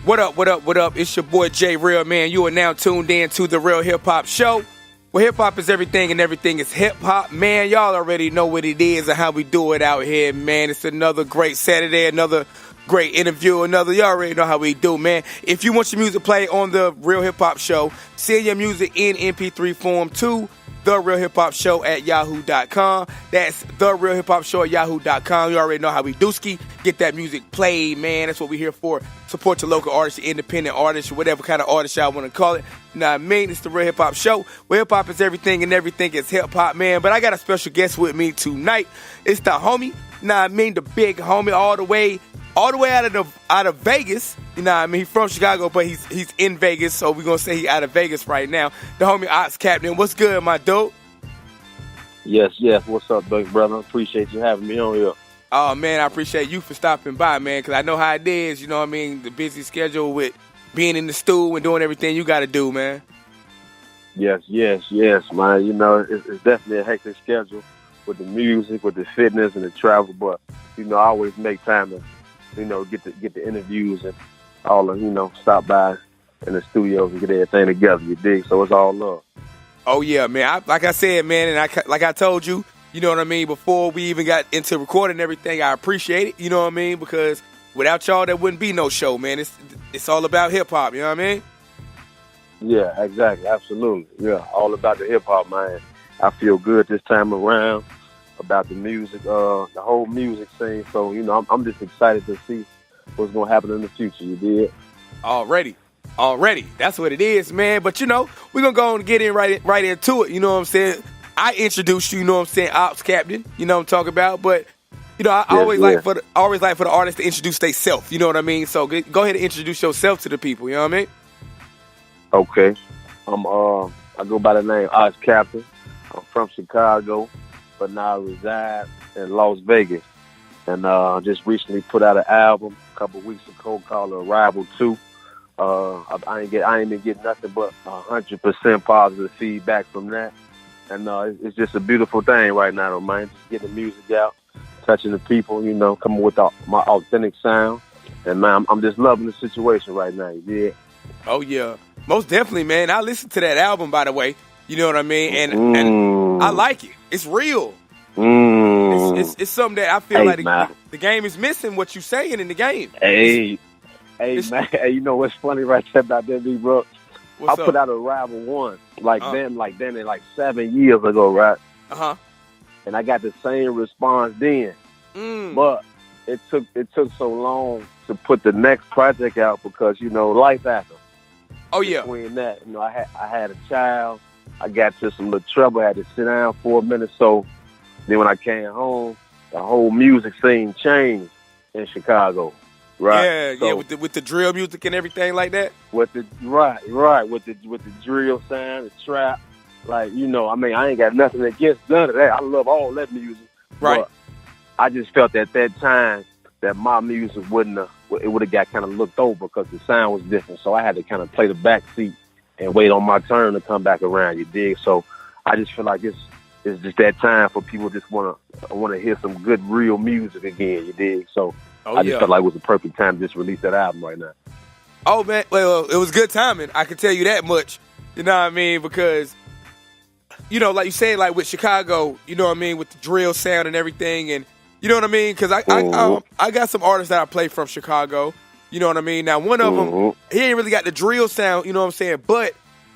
What up, what up, what up? It's your boy J Real, man. You are now tuned in to the Real Hip Hop Show, where hip hop is everything and everything is hip hop. Man, y'all already know what it is and how we do it out here, man. It's another great Saturday, another great interview, y'all already know how we do, man. If you want your music played on the Real Hip Hop Show, send your music in MP3 form to therealhiphopshow@yahoo.com. That's therealhiphopshow@yahoo.com. You already know how we do ski. Get that music played, man. That's what we're here for. Support your local artists, your independent artists, or whatever kind of artist y'all want to call it. You know what I mean? It's the Real Hip Hop Show, where hip hop is everything and everything is hip hop, man. But I got a special guest with me tonight. It's the homie, you know what I mean? The big homie, all the way out of Vegas. You know what I mean? He's from Chicago, but he's in Vegas, so we're going to say he's out of Vegas right now. The homie OCS Captain. What's good, my dude? Yes. What's up, big brother? Appreciate you having me on here. Oh, man, I appreciate you for stopping by, man, because I know how it is, you know what I mean? The busy schedule with being in the stool and doing everything you got to do, man. Yes, man. You know, it's definitely a hectic schedule with the music, with the fitness, and the travel, but, you know, I always make time to, you know, get the interviews and all of, you know, stop by in the studios and get everything together, you dig? So it's all love. Oh, yeah, man. Like I said, man, and like I told you, you know what I mean, before we even got into recording and everything, I appreciate it, you know what I mean, because without y'all, there wouldn't be no show, man. It's all about hip-hop, you know what I mean? Yeah, exactly, absolutely. Yeah, all about the hip-hop, man. I feel good this time around about the music, the whole music scene. So, you know, I'm just excited to see what's going to happen in the future, you did? Already. That's what it is, man. But, you know, we're going to go and get in right into it, you know what I'm saying? I introduced you, you know what I'm saying, OCS Captain, you know what I'm talking about. But, you know, I always like for the artist to introduce themselves, you know what I mean? So go ahead and introduce yourself to the people, you know what I mean? Okay. I go by the name OCS Captain. I'm from Chicago, but now I reside in Las Vegas. And just recently put out an album a couple weeks ago called Arrival 2. I ain't been getting nothing but 100% positive feedback from that. And it's just a beautiful thing right now, man. Just getting the music out, touching the people, you know, coming with my authentic sound. And, man, I'm just loving the situation right now, yeah. Oh, yeah. Most definitely, man. I listened to that album, by the way. You know what I mean? And I like it. It's real. It's something that I feel like the game is missing what you saying in the game. Hey, man. Hey, you know what's funny right there about that, big bro? I put out Arrival 1, then 7 years ago, right? Uh-huh. And I got the same response then. But it took so long to put the next project out because, you know, life happened. Oh, yeah. Between that, you know, I had a child. I got to some little trouble. I had to sit down for a minute. So then when I came home, the whole music scene changed in Chicago. Right. Yeah, with the drill music and everything like that. With the with the drill sound, the trap, like, you know, I mean, I ain't got nothing against none of that. I love all that music. Right. But I just felt at that time that my music would have got kind of looked over because the sound was different. So I had to kind of play the back seat and wait on my turn to come back around. You dig? So I just feel like it's just that time for people just want to hear some good real music again. You dig? So. I just felt like it was the perfect time to just release that album right now. Oh, man. Well, it was good timing. I can tell you that much. You know what I mean? Because, you know, like you said, like with Chicago, you know what I mean, with the drill sound and everything. And you know what I mean? Because I got some artists that I play from Chicago. You know what I mean? Now, one of them, he ain't really got the drill sound, you know what I'm saying? But,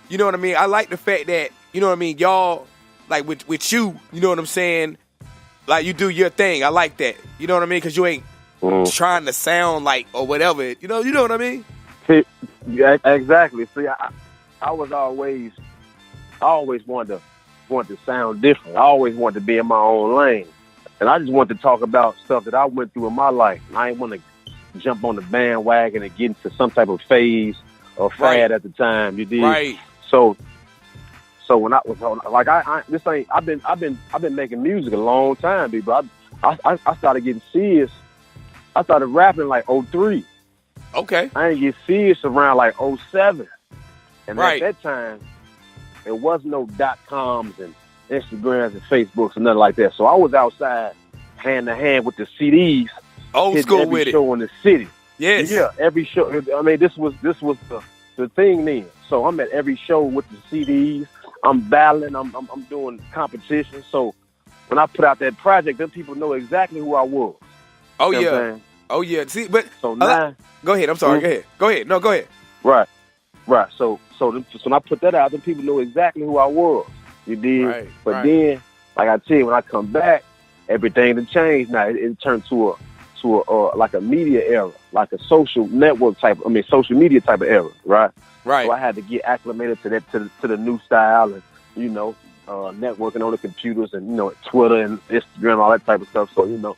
you know what I mean? I like the fact that, you know what I mean, y'all, like with you, you know what I'm saying? Like, you do your thing. I like that. You know what I mean? Because you ain't trying to sound like or whatever, you know what I mean? Yeah, exactly. See, I always wanted to sound different. I always wanted to be in my own lane, and I just wanted to talk about stuff that I went through in my life. I didn't want to jump on the bandwagon and get into some type of phase or fad at the time. You did right. So when I was like, I've been making music a long time, people. I started getting serious. I started rapping like 03. Okay. I didn't get serious around like 07. And right. At that time, there was no .coms and Instagrams and Facebooks and nothing like that. So I was outside hand to hand with the CDs. Old school with it. Show in the city. Yes. Yeah, every show. I mean, this was the thing then. So I'm at every show with the CDs. I'm battling. I'm doing competition. So when I put out that project, then people know exactly who I was. Oh You know what yeah. I'm saying? Oh yeah. See, but So now, go ahead. I'm sorry. Mhm. Go ahead. Go ahead. No, go ahead. right. So when I put that out, then people know exactly who I was. You did. Right. But right. then, like I tell you, when I come back, everything done changed. Now it turned to a like a media era, like a social network type. I mean, social media type of era, right? Right. So I had to get acclimated to that, to the new style, and networking on the computers, and Twitter and Instagram, all that type of stuff. So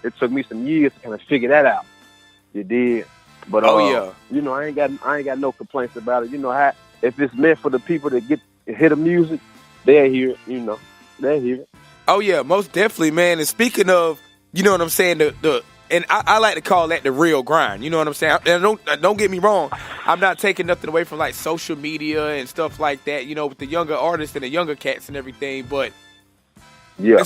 it took me some years to kind of figure that out. You did. But Oh yeah. I ain't got no complaints about it. If it's meant for the people to hear the music, they'll hear it. They'll hear it. Oh yeah, most definitely, man. And speaking of, you know what I'm saying, and I like to call that the real grind. You know what I'm saying? And don't get me wrong, I'm not taking nothing away from like social media and stuff like that. With the younger artists and the younger cats and everything. But yeah,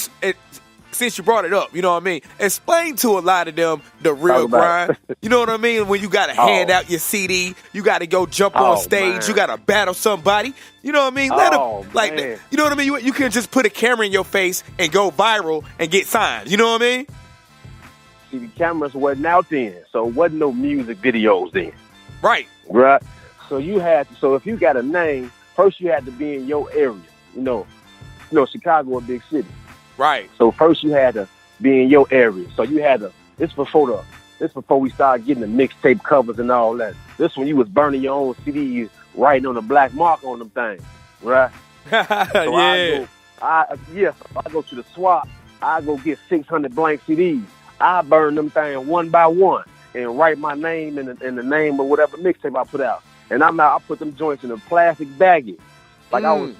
since you brought it up, you know what I mean? Explain to a lot of them the real grind. You know what I mean? When you got to hand out your CD, you got to go jump on stage, man. you got to battle somebody. You know what I mean? Let them, like, man. you know what I mean? You can just put a camera in your face and go viral and get signed. You know what I mean? See, the cameras wasn't out then, so wasn't no music videos then. Right. Right. So so if you got a name, first you had to be in your area. Chicago a big city. Right. So first you had to be in your area. So you had to. This before we started getting the mixtape covers and all that. This when you was burning your own CDs, writing on a black mark on them things, right? So yeah. I go to the swap. I go get 600 blank CDs. I burn them things one by one and write my name and the name of whatever mixtape I put out. And I put them joints in a plastic baggie. I was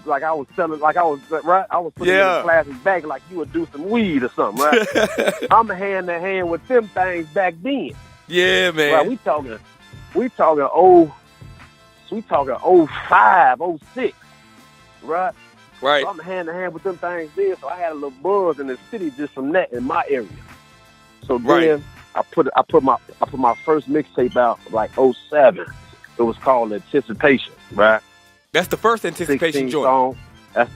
selling, I was putting it in a plastic bag like you would do some weed or something, right? I'm hand to hand with them things back then. Yeah, man. Right, we talking 05, 06, right? Right. So I'm hand to hand with them things then. So I had a little buzz in the city just from that in my area. So then I put my first mixtape out like 07. It was called Anticipation, right? That's the first Anticipation joint. Song. That's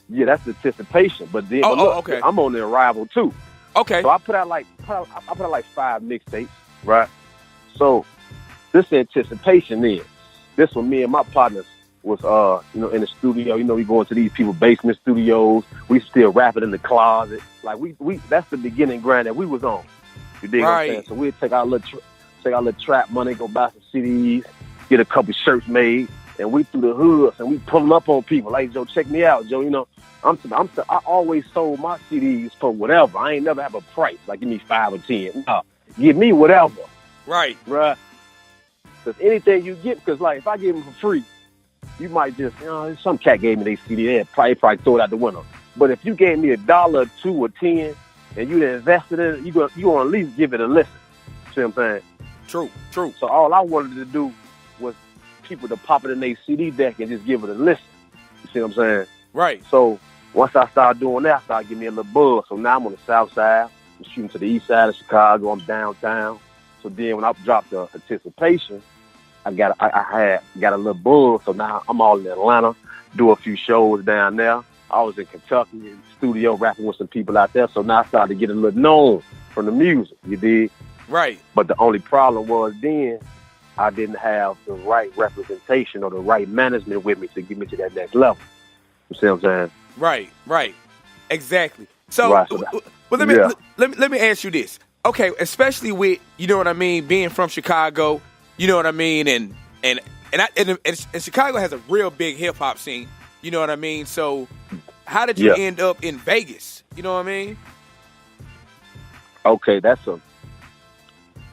the Anticipation. But then okay. I'm on the Arrival too. Okay. So I put out like 5 mixtapes, right? So this Anticipation this one, me and my partners was in the studio. We go into these people's basement studios. We still rap it in the closet. Like we that's the beginning grind that we was on. You dig what I'm saying? So we'd take our little trap money, go buy some CDs, get a couple shirts made, and we through the hoods and we pulling up on people. Like, Joe, check me out, Joe. I always sold my CDs for whatever. I ain't never have a price. Like, give me 5 or 10. No, give me whatever. Right. Right. Because anything you get, because like if I give them for free, you might just, some cat gave me their CD, they'd probably throw it out the window. But if you gave me $1, $2, or 10, and you invested in it, you gonna at least give it a listen. See what I'm saying? True. So all I wanted to do was people to pop it in their CD deck and just give it a listen. You see what I'm saying? Right. So once I started doing that, I started getting me a little buzz. So now I'm on the south side. I'm shooting to the east side of Chicago. I'm downtown. So then when I dropped the Anticipation, I got a little buzz. So now I'm all in Atlanta, do a few shows down there. I was in Kentucky in the studio rapping with some people out there. So now I started to get a little known from the music. You dig? Right. But the only problem was then I didn't have the right representation or the right management with me to get me to that next level. You see what I'm saying? Right. Exactly. So, right, let me ask you this. Okay, especially with, you know what I mean, being from Chicago, you know what I mean, and Chicago has a real big hip hop scene, you know what I mean. So, how did you end up in Vegas? You know what I mean? Okay,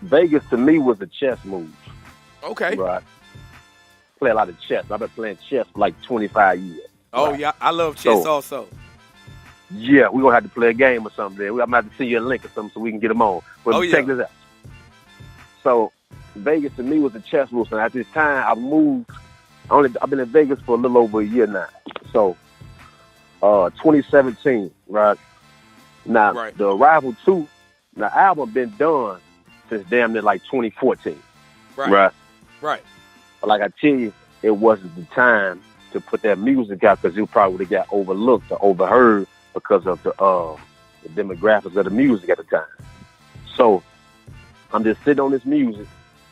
Vegas to me was a chess move. Okay. Right. Play a lot of chess. I've been playing chess for like 25 years. Oh, right. Yeah, I love chess also. Yeah, we're going to have to play a game or something there. I'm going to have to send you a link or something so we can get them on. But check this out. So, Vegas to me was a chess move. And at this time, I've been in Vegas for a little over a year now. So, 2017, right? Now, the Arrival 2, the album been done since damn near like 2014. Right. Right. But like I tell you, it wasn't the time to put that music out because it probably would have got overlooked or overheard because of the demographics of the music at the time. So I'm just sitting on this music,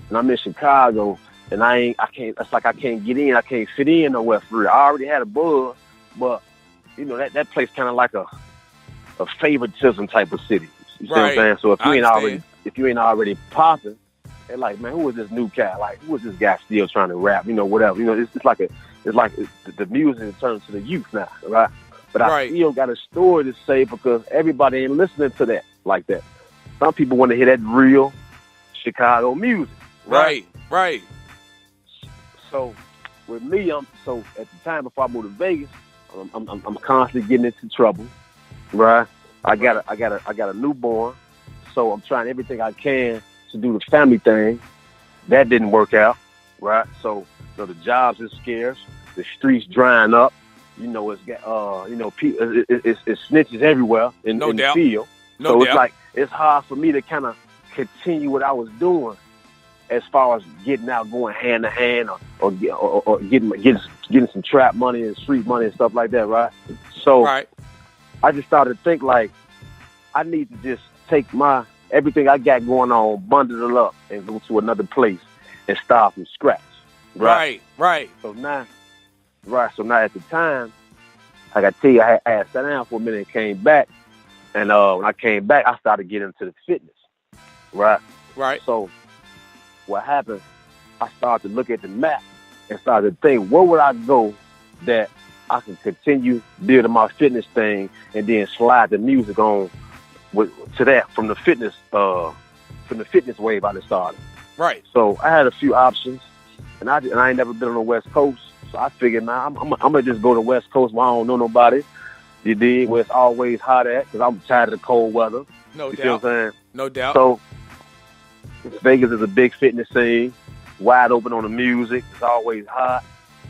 and I'm in Chicago, and I can't. It's like I can't get in. I can't fit in nowhere for real. I already had a buzz, but you know that place kind of like a favoritism type of city. You see what I'm saying? So if you ain't already popping, they're like, man, who is this new cat? Like, who is this guy still trying to rap? You know, whatever. You know, it's like the music turns to the youth now, right? But I still got a story to say because everybody ain't listening to that like that. Some people want to hear that real Chicago music, right? Right. So with me, so at the time before I moved to Vegas, I'm constantly getting into trouble, right? I got a newborn, so I'm trying everything I can to do the family thing. That didn't work out, right? So the jobs is scarce, the streets drying up. You know, it's snitches everywhere in the field. So it's like it's hard for me to kind of continue what I was doing as far as getting out, going hand to hand, or getting some trap money and street money and stuff like that, right? So I just started to think like I need to just take everything I got going on, bundle it up, and go to another place and start from scratch. Right. So now at the time, like I tell you, I had sat down for a minute and came back. And when I came back, I started getting into the fitness. Right. So what happened, I started to look at the map and started to think, where would I go that I can continue building my fitness thing and then slide the music on to that from the fitness wave I just started. Right. So I had a few options, and I ain't never been on the West Coast, so I figured, I'm gonna just go to the West Coast where I don't know nobody. You dig? Where it's always hot at, because I'm tired of the cold weather. No doubt. See what I'm saying? No doubt. So Vegas is a big fitness scene, wide open on the music. It's always hot.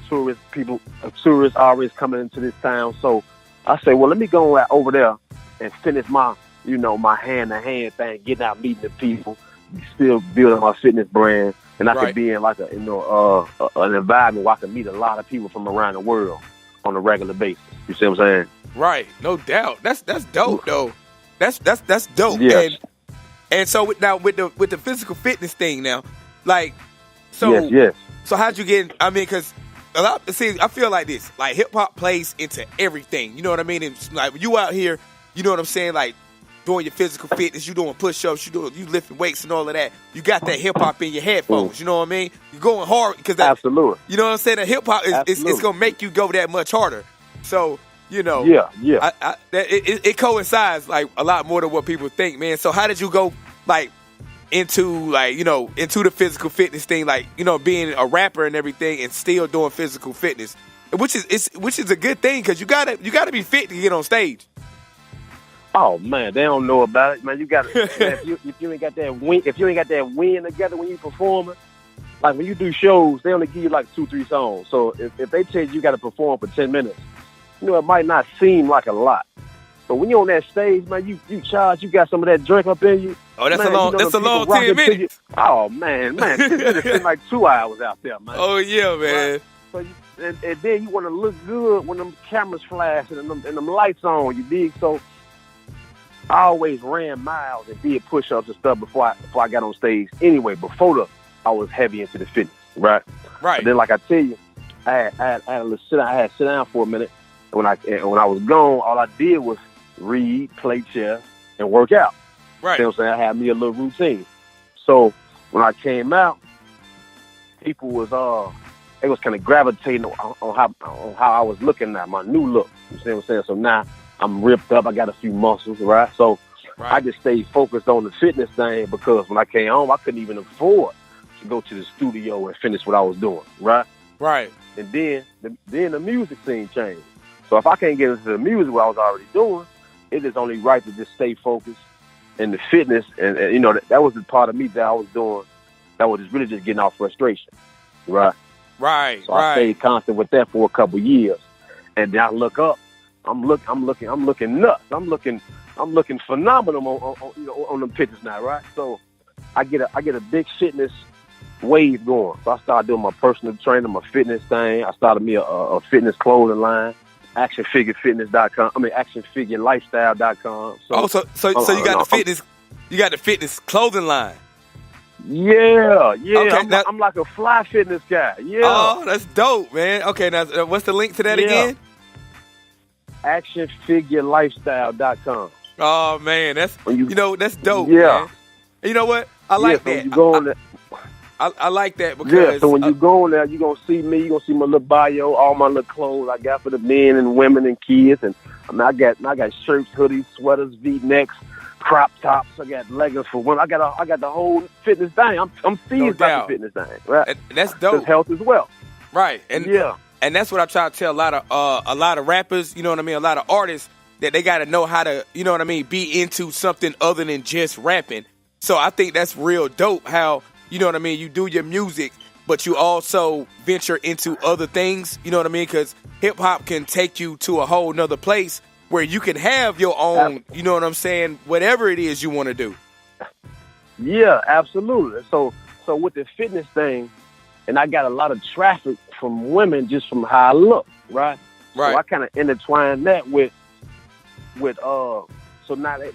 Tourists always coming into this town. So I say, well, let me go over there and finish my hand-to-hand thing, getting out, meeting the people, still building my fitness brand, and I could be in like an environment where I can meet a lot of people from around the world on a regular basis. You see what I'm saying? Right, no doubt. That's dope though. That's dope. Yes. And so with the physical fitness thing now, like, so yes. So how'd you get? I mean, because I feel like this, like hip hop plays into everything. You know what I mean? And like when you out here, you know what I'm saying, like doing your physical fitness, you doing push-ups, you lifting weights and all of that. You got that hip hop in your headphones. You know what I mean? You're going hard because absolutely. You know what I'm saying? The hip hop is gonna make you go that much harder. So you know, it coincides like a lot more than what people think, man. So how did you go like into the physical fitness thing, like, you know, being a rapper and everything, and still doing physical fitness, which is a good thing because you gotta be fit to get on stage. Oh man, they don't know about it, man. You got if you ain't got that win together when you performing, like when you do shows, they only give you like 2-3 songs. So if they tell you got to perform for 10 minutes, you know, it might not seem like a lot. But when you're on that stage, man, you charge, you got some of that drink up in you. Oh, that's a long 10 minutes. Oh man, 10 minutes seems like 2 hours out there, man. Oh yeah, man. Right? So and then you want to look good when them cameras flash and them lights on. You dig? So I always ran miles and did push-ups and stuff before I got on stage. Anyway, I was heavy into the fitness, right? Right. And then, like I tell you, I had a little sit down. I had to sit down for a minute. And when I was gone, all I did was read, play chess, and work out. Right. You know what I'm saying? I had me a little routine. So when I came out, people was they was kind of gravitating on how I was looking at my new look. You see what I'm saying? So now I'm ripped up. I got a few muscles, right? So I just stayed focused on the fitness thing because when I came home, I couldn't even afford to go to the studio and finish what I was doing, right? Right. And then the music scene changed. So if I can't get into the music what I was already doing, it is only right to just stay focused in the fitness. And you know, that was the part of me that I was doing that was really just getting off frustration, right? Right. So I stayed constant with that for a couple years, and then I look up. I'm looking nuts. I'm looking phenomenal on them pictures now, right? So I get a big fitness wave going. So I started doing my personal training, my fitness thing. I started me a fitness clothing line, actionfigurefitness.com. I mean, actionfigurelifestyle.com. So you got the fitness, you got the fitness clothing line. Yeah. Okay, I'm like a fly fitness guy. Yeah. Oh, that's dope, man. Okay, now what's the link to that again? actionfigurelifestyle.com. Oh man, that's that's dope. Yeah. Man. And you know what? I like that. You go on there. I like that because so when you go on there, you're gonna see me. You're gonna see my little bio, all my little clothes I got for the men and women and kids. And I mean, I got shirts, hoodies, sweaters, V-necks, crop tops. I got leggings for women. I got the whole fitness thing. I'm serious about the fitness thing, right? And that's dope. It's health as well, right? And and that's what I try to tell a lot of rappers. You know what I mean? A lot of artists that they got to know how to, you know what I mean, be into something other than just rapping. So I think that's real dope. How, you know what I mean, you do your music, but you also venture into other things. You know what I mean? Because hip hop can take you to a whole nother place where you can have your own, you know what I'm saying, whatever it is you want to do. Yeah, absolutely. So with the fitness thing, and I got a lot of traffic from women just from how I look, right? Right. So I kind of intertwine that with so now they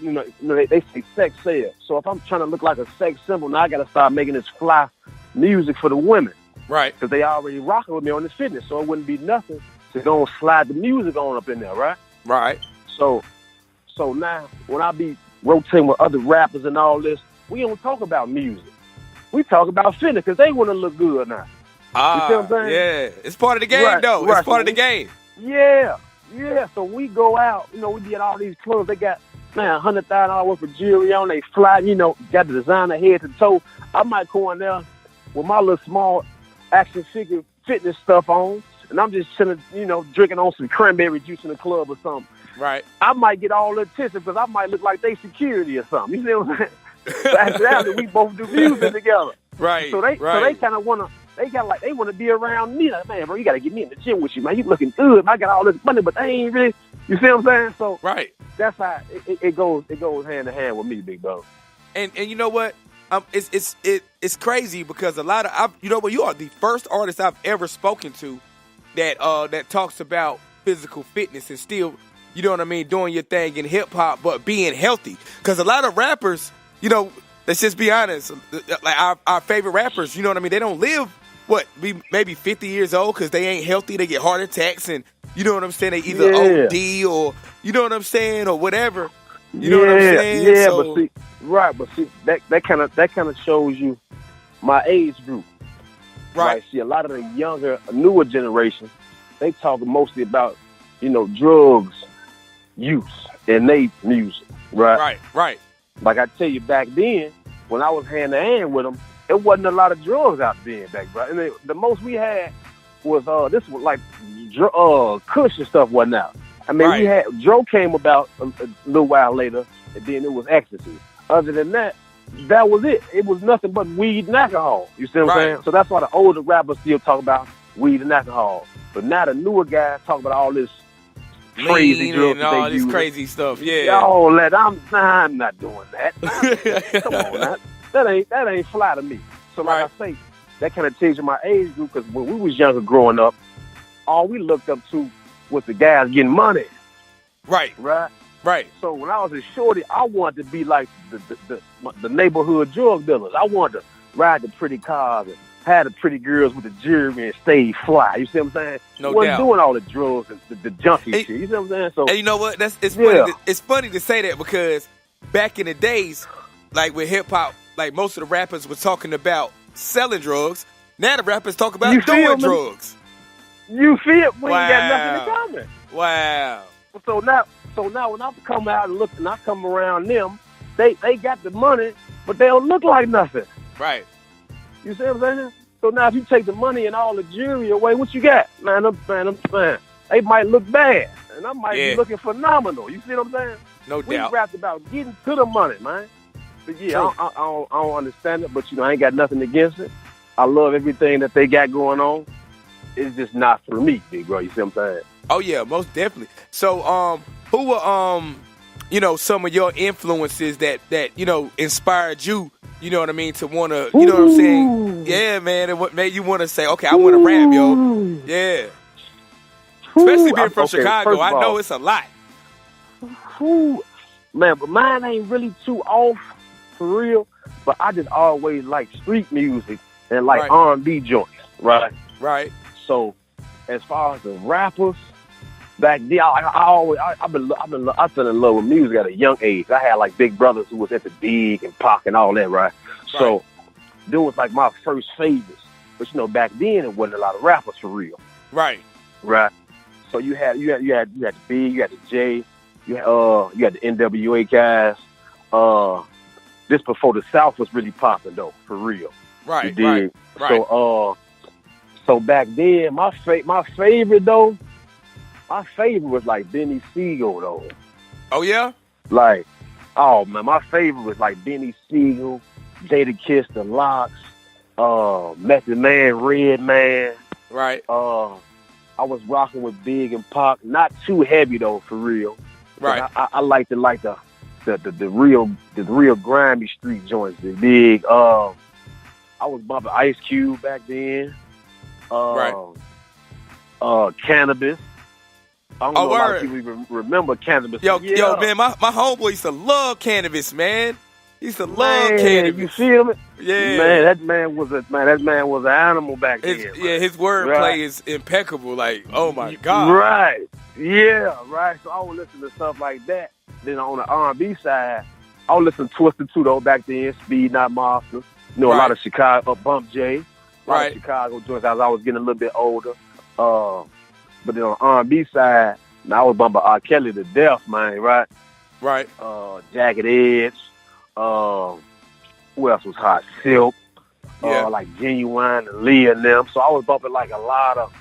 say sex sales. So if I'm trying to look like a sex symbol, now I got to start making this fly music for the women, right? Because they already rocking with me on this fitness, so it wouldn't be nothing to go and slide the music on up in there, right? Right. So now when I be rotating with other rappers and all this, we don't talk about music. We talk about fitness because they want to look good now. You see what I'm saying? Yeah. It's part of the game, though. Right. It's part of the game. Yeah. So we go out, we get all these clothes. They got, man, $100,000 worth of jewelry on. They fly, got the designer head to toe. I might go in there with my little small action figure fitness stuff on, and I'm just chilling, drinking on some cranberry juice in the club or something. Right. I might get all the attention because I might look like they security or something. You see what I'm saying? So after that, we both do music together. Right. So they kind of want to. They want to be around me. Like, man, bro, you got to get me in the gym with you, man. You looking good. I got all this money, but they ain't really. You see what I'm saying? So right. That's how it goes. It goes hand in hand with me, big bro. And you know what? It's crazy because a lot of you are the first artist I've ever spoken to that talks about physical fitness and still, you know what I mean, doing your thing in hip hop, but being healthy. Because a lot of rappers, let's just be honest, like our favorite rappers, you know what I mean, they don't live. Maybe 50 years old because they ain't healthy. They get heart attacks and, you know what I'm saying, they either OD or, you know what I'm saying, or whatever. You know what I'm saying? Yeah, so, but see, that kind of shows you my age group. Right. See, a lot of the newer generation, they talk mostly about, drugs use and they music, right? Right. Like I tell you, back then, when I was hand to hand with them, it wasn't a lot of drugs out then back, bro. And the most we had was this was like Kush and stuff wasn't out. I mean, we had Dro came about a little while later, and then it was ecstasy. Other than that, that was it. It was nothing but weed and alcohol. You see what I'm saying? So that's why the older rappers still talk about weed and alcohol. But now the newer guys talk about all this crazy drugs and all this crazy stuff. Yeah. Y'all, I'm not doing that. Come on, now. That ain't fly to me. So like I say, that kind of changed my age group because when we was younger growing up, all we looked up to was the guys getting money. Right. So when I was a shorty, I wanted to be like the neighborhood drug dealers. I wanted to ride the pretty cars and have the pretty girls with the jewelry and stay fly. You see what I'm saying? Wasn't doing all the drugs and the junkie shit. You see what I'm saying? So, and you know what? It's funny to say that because back in the days, like with hip hop, like most of the rappers were talking about selling drugs. Now the rappers talk about doing drugs. You feel? We ain't got nothing in common. Wow. So now when I come out and look and I come around them, they got the money, but they don't look like nothing. Right. You see what I'm saying? So now if you take the money and all the jewelry away, what you got? Man, they might look bad, and I might be looking phenomenal. You see what I'm saying? No doubt. We rapped about getting to the money, man. But yeah, I don't understand it, but I ain't got nothing against it. I love everything that they got going on. It's just not for me, big bro. You see what I'm saying? Oh yeah, most definitely. So, who were some of your influences that inspired you, you know what I mean, to want to, you know what I'm saying? Yeah, man, and what made you want to say, okay, I want to rap, yo. Yeah. Especially being from Chicago, I know it's a lot. Man, but mine ain't really too off, for real, but I just always like street music and like R&B joints, right? Right. So, as far as the rappers, back then, I fell in love with music at a young age. I had like big brothers who was into Big and Pac and all that, right? So, that was like my first favorites. But back then it wasn't a lot of rappers for real. Right. Right. So you had the Big, you had the J, you had the NWA guys. This before the South was really popping though, for real. Right. You dig? Right. So back then, my favorite was like Benny Siegel though. Oh yeah? Like, oh man, my favorite was like Benny Siegel, Jada Kiss, The Locks, Method Man, Red Man. Right. I was rocking with Big and Pac, not too heavy though, for real. Right. I liked the real grimy street joints. The Big. I was bumping Ice Cube back then. Cannabis. I don't know a lot of people even remember Cannabis. Yo, man, my homeboy used to love Cannabis, man. He used to love Cannabis. You feel me? Yeah. Man, that man was an animal back then. His wordplay is impeccable. Like, oh my God. Right. Yeah, right. So I would listen to stuff like that. Then on the R&B side, I would listen to Twisted 2 though back then, Speed Not Monster. A lot of Chicago, Bump J. A lot of Chicago joints as I was getting a little bit older. But then on the R&B side, I was bumping R. Kelly to death, man, right? Right. Jagged Edge. Who else was hot? Silk. Like Genuine and Lee and them. So I was bumping like a lot of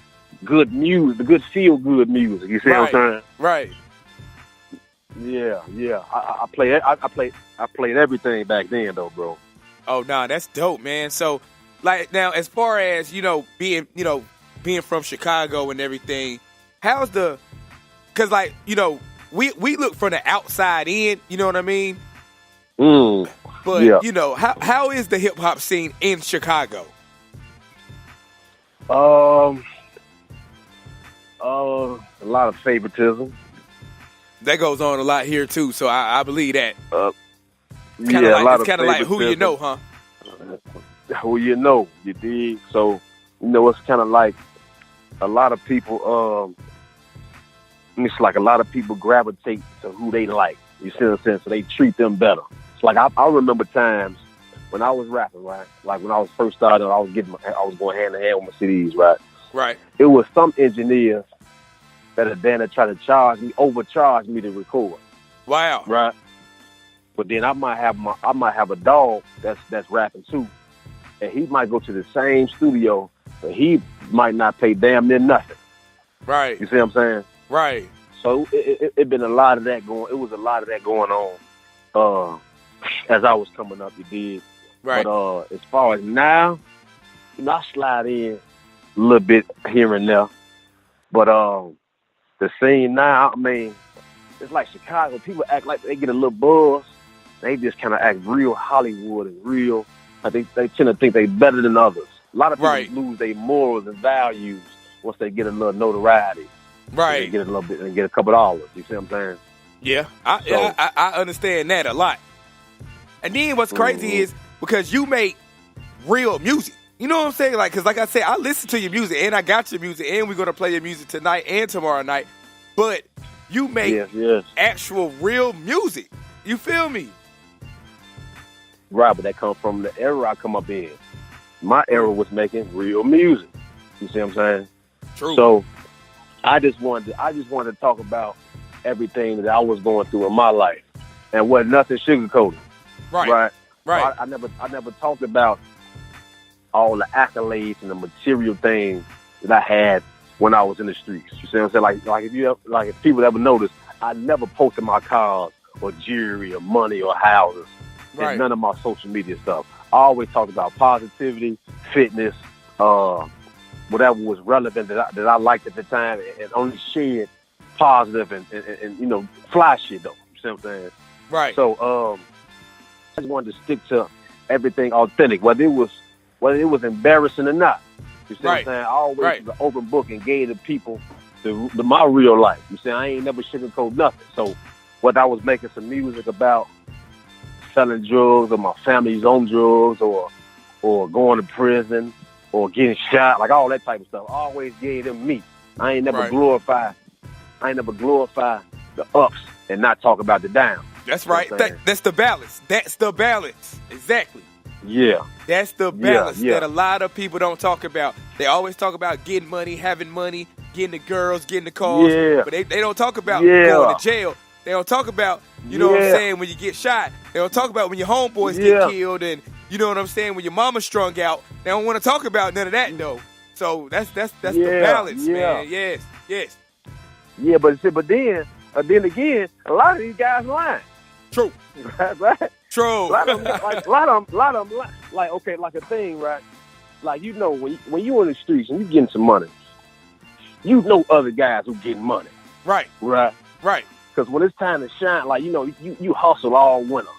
good music, the good feel-good music. You see what I'm saying? Right. Yeah. I played everything back then, though, bro. Oh, nah, that's dope, man. So, like, now, as far as, being from Chicago and everything, how's the... Because, like, we look from the outside in, you know what I mean? But, how is the hip-hop scene in Chicago? A lot of favoritism. That goes on a lot here, too, so I believe that. It's kind of like who you know, huh? Who you know, you dig? So, it's kind of like a lot of people, it's like a lot of people gravitate to who they like. You see what I'm saying? So they treat them better. It's like I remember times when I was rapping, right? Like when I was first starting, I was going hand in hand with my CDs, right? Right. It was some engineers that are then try to overcharge me to record. Wow. Right. But then I might have a dog that's rapping too, and he might go to the same studio, but he might not pay damn near nothing. Right. You see what I'm saying? Right. So it been a lot of that going. It was a lot of that going on as I was coming up. You did. Right. But as far as now, I slide in a little bit here and there. But the scene now, I mean, it's like Chicago. People act like they get a little buzz. They just kind of act real Hollywood and real. I think they tend to think they better than others. A lot of people lose their morals and values once they get a little notoriety. Right. They get a little bit and get a couple dollars. You see what I'm saying? Yeah, I understand that a lot. And then what's crazy is because you make real music. You know what I'm saying? Like, because like I said, I listen to your music and I got your music and we're going to play your music tonight and tomorrow night. But you make actual real music. You feel me? Right, but that come from the era I come up in. My era was making real music. You see what I'm saying? True. So I just wanted to talk about everything that I was going through in my life, and wasn't nothing sugarcoated. Right. So I never talked about all the accolades and the material things that I had when I was in the streets. You see what I'm saying? Like if people ever noticed, I never posted my cars or jewelry or money or houses. And none of my social media stuff. I always talked about positivity, fitness, whatever was relevant that I liked at the time, and only shared positive and fly shit though. You see what I'm saying? Right. So I just wanted to stick to everything authentic, whether it was embarrassing or not. You see what I'm saying? I always was an open book and gave the people my real life. You see, I ain't never sugarcoat nothing. So whether I was making some music about selling drugs or my family's on drugs or going to prison or getting shot, like all that type of stuff, I always gave them me. I ain't never glorify the ups and not talk about the downs. That's right. That's the balance. That's the balance. Exactly. Yeah. That's the balance that a lot of people don't talk about. They always talk about getting money, having money, getting the girls, getting the cars. Yeah. But they don't talk about going to jail. They don't talk about, you know what I'm saying, when you get shot. They don't talk about when your homeboys get killed and, you know what I'm saying, when your mama's strung out. They don't want to talk about none of that, though. So that's the balance, man. Yes. Yeah, but then again, a lot of these guys lying. True. Right? True. A lot of them, like, okay, like a thing, right? Like, you know, when you in the streets and you getting some money, you know other guys who getting money. Right. Because when it's time to shine, like, you know, you hustle all winter,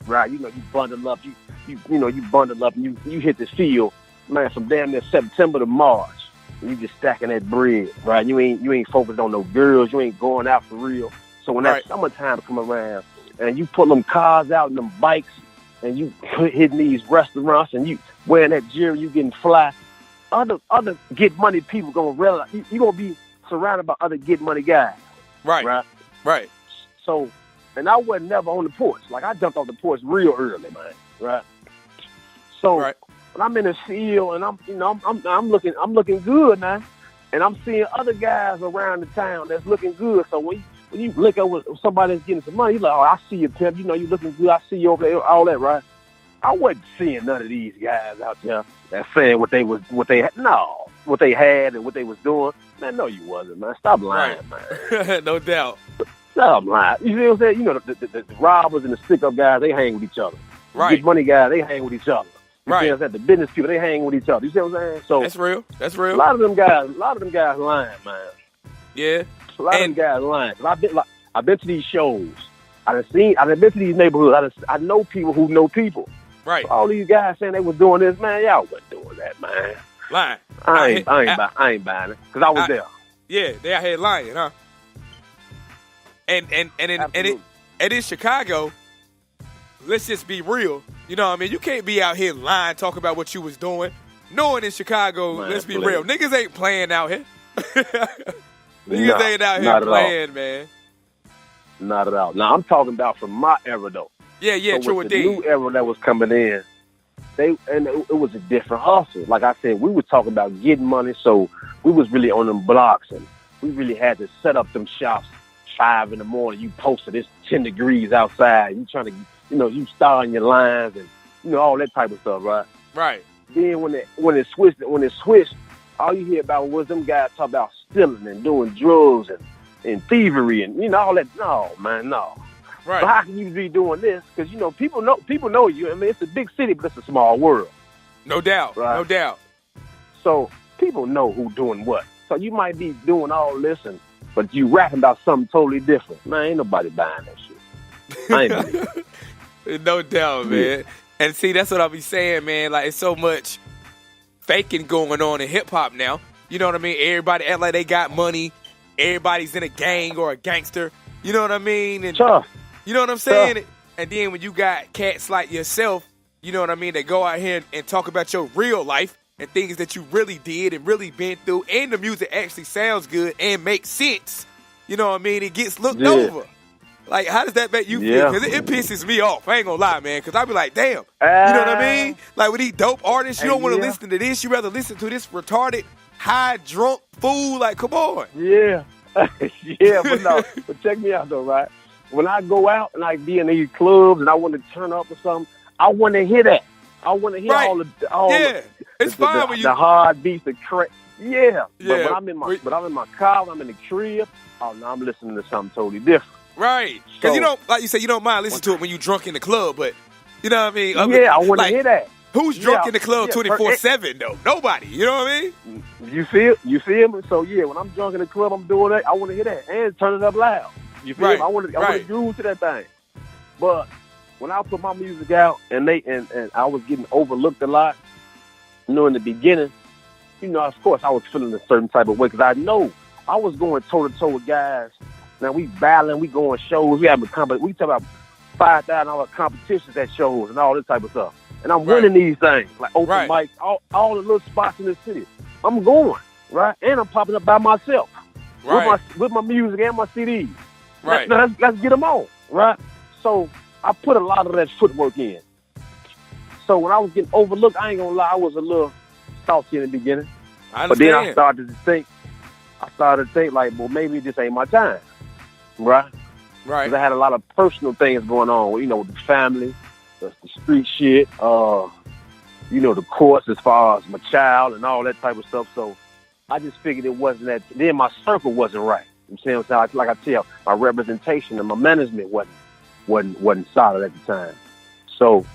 right? You know, you bundle up, you bundle up and you hit the field, man, from damn near September to March. And you just stacking that bread, right? You ain't focused on no girls, you ain't going out for real. So when that summertime come around and you pull them cars out and them bikes and you hitting these restaurants and you wearing that jewelry, you getting fly, other get money people gonna realize you gonna be surrounded by other get money guys. Right. So, and I wasn't never on the porch. Like, I jumped off the porch real early, man. Right. So when I'm in the field and I'm looking good now, and I'm seeing other guys around the town that's looking good. So when you look over somebody that's getting some money, you're like, oh, I see you, pimp. You know, you looking good. I see you over there, all that, right? I wasn't seeing none of these guys out there that saying what they had and what they was doing. Man, no, you wasn't, man. Stop lying, man. No doubt. Stop lying. You see what I'm saying? You know, the robbers and the stick-up guys, they hang with each other. Right. The big money guys, they hang with each other. You see what I'm saying? The business people, they hang with each other. You see what I'm saying? So that's real. A lot of them guys lying, man. Yeah. A lot of them guys lying. I've been to these shows. I've been to these neighborhoods. I know people who know people. Right. All these guys saying they was doing this, man, y'all wasn't doing that, man. Lying. I ain't buying it because I was there. Yeah, they out here lying, huh? And in Chicago, let's just be real. You know what I mean? You can't be out here lying, talking about what you was doing. Knowing in Chicago, man, let's be real. Niggas ain't playing out here. Niggas ain't out here playing, man. Not at all. Now, I'm talking about from my era, though. Yeah, so true with indeed. The new era that was coming in, it was a different hustle. Like I said, we were talking about getting money, so we was really on them blocks, and we really had to set up them shops 5 in the morning. You posted it's 10 degrees outside. You trying to, you starting your lines and all that type of stuff, right? Right. Then when it switched, all you hear about was them guys talk about stealing and doing drugs and thievery and all that. No, man, no. Right. So how can you be doing this? Because people know you. I mean, it's a big city, but it's a small world. No doubt. Right? No doubt. So people know who's doing what. So you might be doing all this, but you rapping about something totally different. Man, ain't nobody buying that shit. I ain't believe it. No doubt, man. Yeah. And see, that's what I be saying, man. Like, it's so much faking going on in hip hop now. You know what I mean? Everybody act like they got money. Everybody's in a gang or a gangster. You know what I mean? And tough. You know what I'm saying? Tough. And then when you got cats like yourself, you know what I mean, that go out here and talk about your real life and things that you really did and really been through, and the music actually sounds good and makes sense. You know what I mean? It gets looked over. Like, how does that make you feel? Because it pisses me off. I ain't gonna lie, man. Because I be like, damn. You know what I mean? Like, with these dope artists, you don't want to listen to this. You rather listen to this retarded, high, drunk fool. Like, come on. Yeah. But no. But check me out, though, right? When I go out and I be in these clubs and I want to turn up or something, I want to hear that. I want to hear all the it's fine when you the hard beats, the crack. Yeah. But when I'm in my car, when I'm in the crib, oh no, I'm listening to something totally different. Right. Because like you said, you don't mind listening to it when you're drunk in the club, but you know what I mean? I want to hear that. Who's drunk in the club 24/7 though? Nobody. You know what I mean? You feel me? So when I'm drunk in the club, I'm doing that. I want to hear that and turn it up loud. You feel me? I want to groove to that thing. But when I put my music out and I was getting overlooked a lot, in the beginning, of course I was feeling a certain type of way because I know I was going toe to toe with guys. Now we battling, we going shows, we having we talk about $5,000 competitions at shows and all this type of stuff. And I'm winning these things, like open mics, all the little spots in the city. I'm going, right? And I'm popping up by myself. With my music and my CDs. Right. Let's get them on, right? So I put a lot of that footwork in. So when I was getting overlooked, I ain't gonna lie, I was a little salty in the beginning. But then I started to think like, well, maybe this ain't my time, right? Right. Because I had a lot of personal things going on, with the family, the street shit, the courts as far as my child and all that type of stuff. So I just figured it wasn't that. Then my circle wasn't right. You see what I'm saying? Like I tell, my representation and my management wasn't solid at the time. So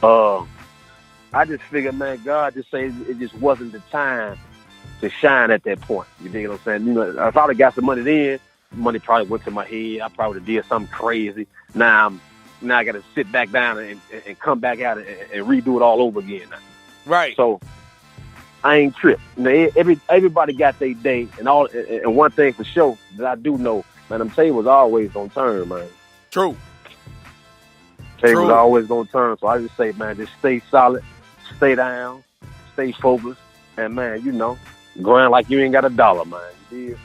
I just figured, man, God just said it just wasn't the time to shine at that point. You dig what I'm saying? If I'd have got some money then, money probably went to my head. I probably did something crazy. Now I got to sit back down and come back out and redo it all over again now. Right. So I ain't tripped. Everybody got their day, and one thing for sure that I do know, man, them tables always gonna turn, man. True. Tables always gonna turn. So I just say, man, just stay solid, stay down, stay focused, and man, grind like you ain't got $1, man.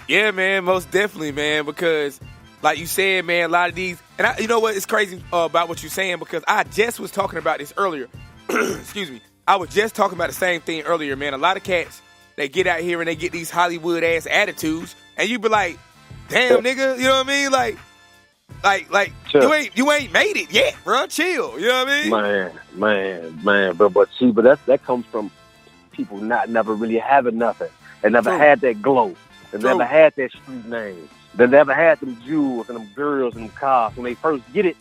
Yeah, man, most definitely, man, because like you said, man, a lot of these, and you know what, it's crazy about what you're saying, because I just was talking about this earlier. Excuse me. I was just talking about the same thing earlier, man. A lot of cats, they get out here and they get these Hollywood-ass attitudes, and you be like, damn, nigga, you know what I mean? Like you ain't made it yet, bro. Chill, you know what I mean? Man, but that comes from people never really having nothing. They never had that glow. They never had that street name. They never had them jewels and them girls and them cars. When they first get it,